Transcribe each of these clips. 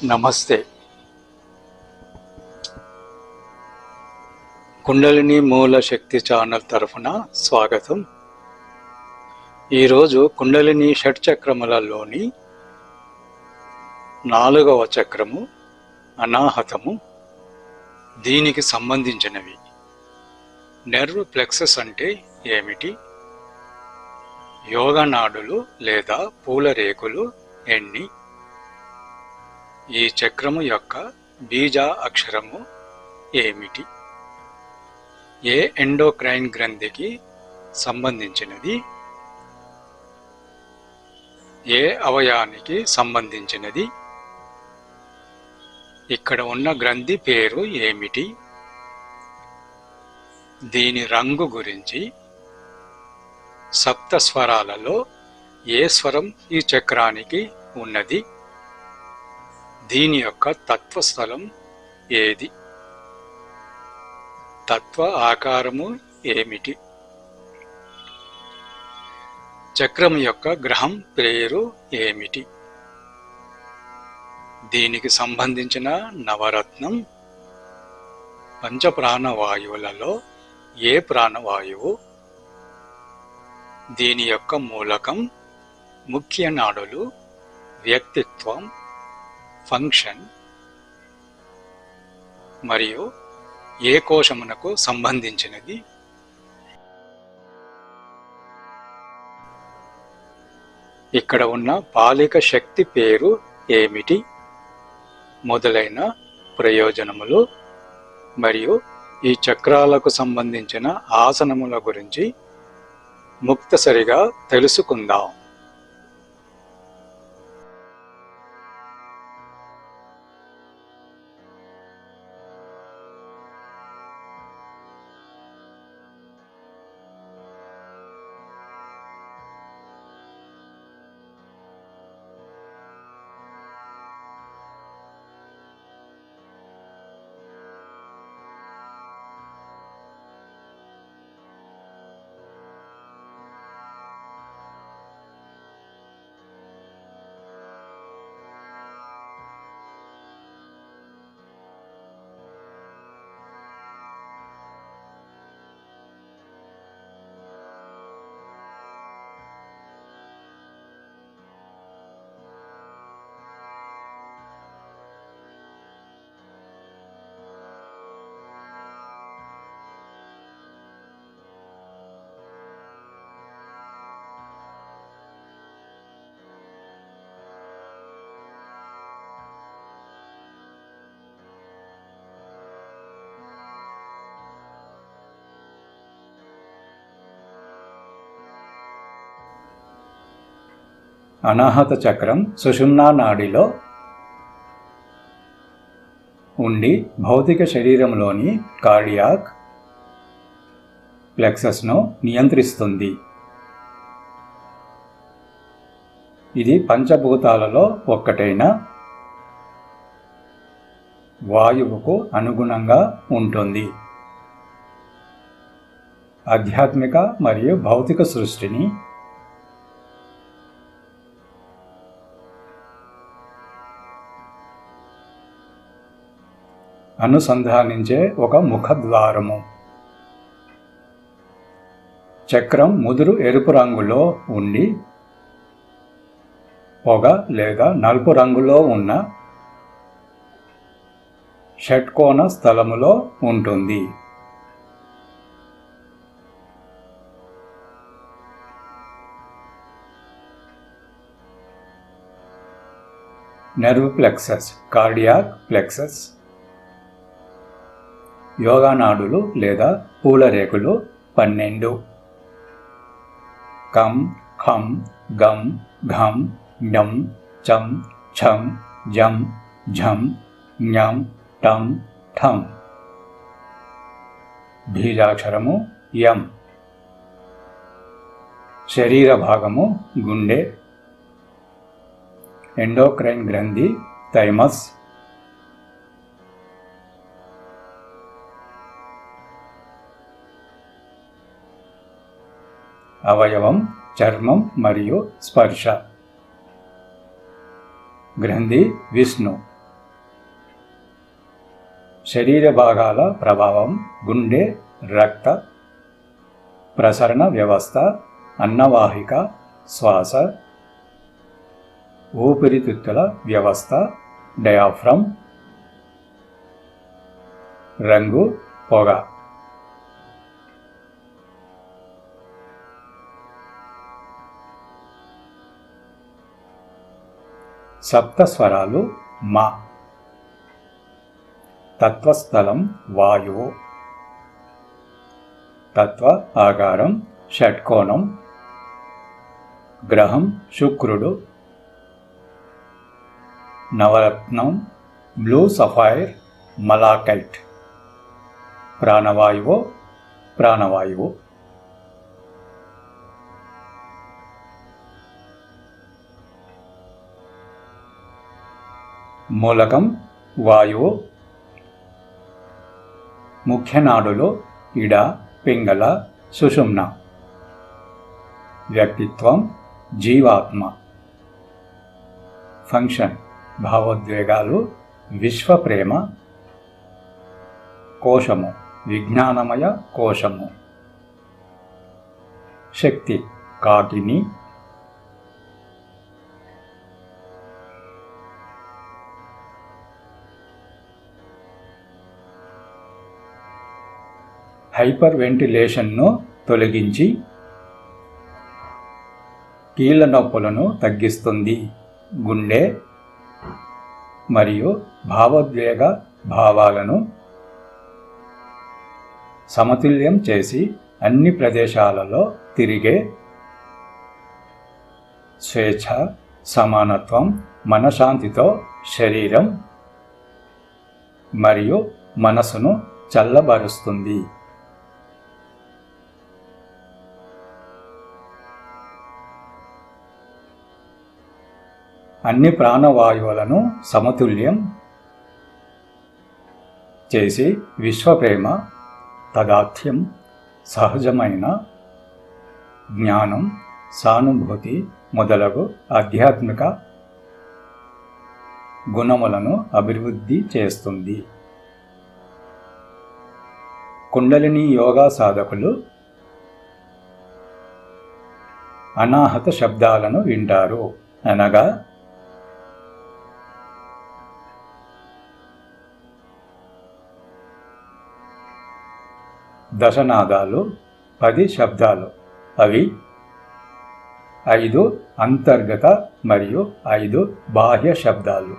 నమస్తే. కుండలిని మూల శక్తి ఛానల్ తరఫున స్వాగతం. ఈరోజు కుండలిని షట్చక్రములలోని 4వ చక్రము అనాహతము, దీనికి సంబంధించినవి. నెర్వ్ ప్లెక్సస్ అంటే ఏమిటి? యోగనాడులు లేదా పూల రేకులు ఎన్ని? ఈ చక్రము యొక్క బీజ అక్షరము ఏమిటి? ఏ ఎండోక్రైన్ గ్రంథికి సంబంధించినది? ఏ అవయానికి సంబంధించినది? ఇక్కడ ఉన్న గ్రంథి పేరు ఏమిటి? దీని రంగు గురించి, సప్త స్వరాలలో ఏ స్వరం ఈ చక్రానికి ఉన్నది? దీని యొక్క తత్వస్థలం ఏది? తత్వ ఆకారము ఏమిటి? చక్రం యొక్క గ్రహం పేరు ఏమిటి? దీనికి సంబంధించిన నవరత్నం పంచప్రాణవాయువులలో ఏ ప్రాణవాయువు? దీని యొక్క మూలకం, ముఖ్య నాడులు, వ్యక్తిత్వం, ఫంక్షన్ మరియు ఏ కోశమునకు సంబంధించినది? ఇక్కడ ఉన్న పాలిక శక్తి పేరు ఏమిటి? మొదలైన ప్రయోజనములు మరియు ఈ చక్రాలకు సంబంధించిన ఆసనముల గురించి ముక్తసరిగా తెలుసుకుందాం. అనాహత చక్రం సుషుమ్నా నాడిలో ఉండి భౌతిక శరీరంలోని కార్డియాక్ ప్లెక్సస్ను నియంత్రిస్తుంది. ఇది పంచభూతాలలో ఒక్కటైన వాయువుకు అనుగుణంగా ఉంటుంది. ఆధ్యాత్మిక మరియు భౌతిక సృష్టిని అనుసంధానించే ఒక ముఖద్వారము. చక్రం ముదురు ఎరుపు రంగులో ఉండి పొగ లేదా నలుపు రంగులో ఉన్న షట్కోణ స్థలములో ఉంటుంది. Nerve plexus, cardiac plexus. యోగనాడులు లేదా పూల రేకులు 12. కం, ఖం, గం, ఘం, ఞం, చం, ఛం, జం, ఝం, ఞం, టం, ఠం. బీజాక్షరము యం. శరీర భాగము గుండె. ఎండోక్రైన్ గ్రంథి థైమస్. అవయవం చర్మం మరియు స్పర్శ. గ్రంథి విష్ణు. శరీర భాగాల ప్రభావం గుండె, రక్త ప్రసరణ వ్యవస్థ, అన్నవాహిక, శ్వాస, ఊపిరితిత్తుల వ్యవస్థ, డయాఫ్రమ్, రంగు, పొగ. సప్త స్వరాలు మా. తత్వస్థలం వాయువు. తత్వ ఆకారం షట్కోణం. గ్రహం శుక్రుడు. నవరత్నం బ్లూ సఫైర్ మలాకైట్. ప్రాణవాయువు. మూలకం వాయువు. ముఖ్యనాడులు ఇడ, పింగళ, సుషుమ్న. వ్యక్తిత్వం జీవాత్మ. ఫంక్షన్ భావోద్వేగాలు, విశ్వప్రేమ. కోశము విజ్ఞానమయ కోశము. శక్తి కాకిని. హైపర్ వెంటిలేషన్ను తొలగించి కీళ్ళ నొప్పులను తగ్గిస్తుంది. గుండె మరియు భావోద్వేగ భావాలను సమతుల్యం చేసి అన్ని ప్రదేశాలలో తిరిగే స్వేచ్ఛ, సమానత్వం, మనశ్శాంతితో శరీరం మరియు మనసును చల్లబరుస్తుంది. అన్ని ప్రాణవాయువులను సమతుల్యం చేసి విశ్వప్రేమ, తదాత్మ్యం, సహజమైన జ్ఞానం, సానుభూతి మొదలగు ఆధ్యాత్మిక గుణములను అభివృద్ధి చేస్తుంది. కుండలిని యోగా సాధకులు అనాహత శబ్దాలను వింటారు. అనగా దశనాదాలు, 10 శబ్దాలు. అవి 5 అంతర్గత మరియు 5 బాహ్య శబ్దాలు.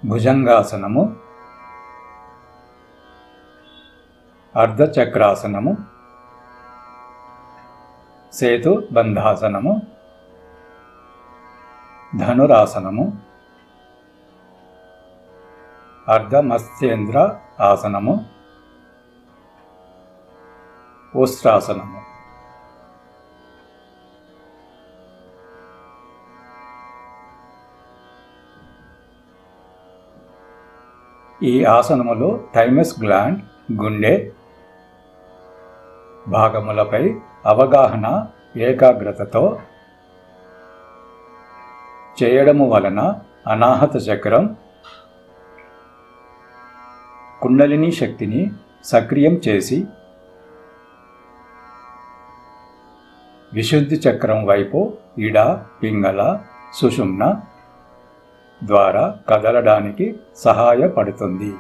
భుజంగాసనము, అర్ధచక్రాసనము, సేతు బంధాసనము, ధనురాసనము, అర్ధమత్స్యేంద్ర ఆసనము, ఉస్ట్రాసనము. ఈ ఆసనములో థైమస్ గ్లాండ్, గుండె భాగములపై అవగాహన, ఏకాగ్రతతో చేయడము వలన అనాహత చక్రం, కుండలిని శక్తిని సక్రియం చేసి విశుద్ధి చక్రం వైపు ఇడ, పింగళ, సుషుమ్న ద్వారా కదలడానికి సహాయపడుతుంది.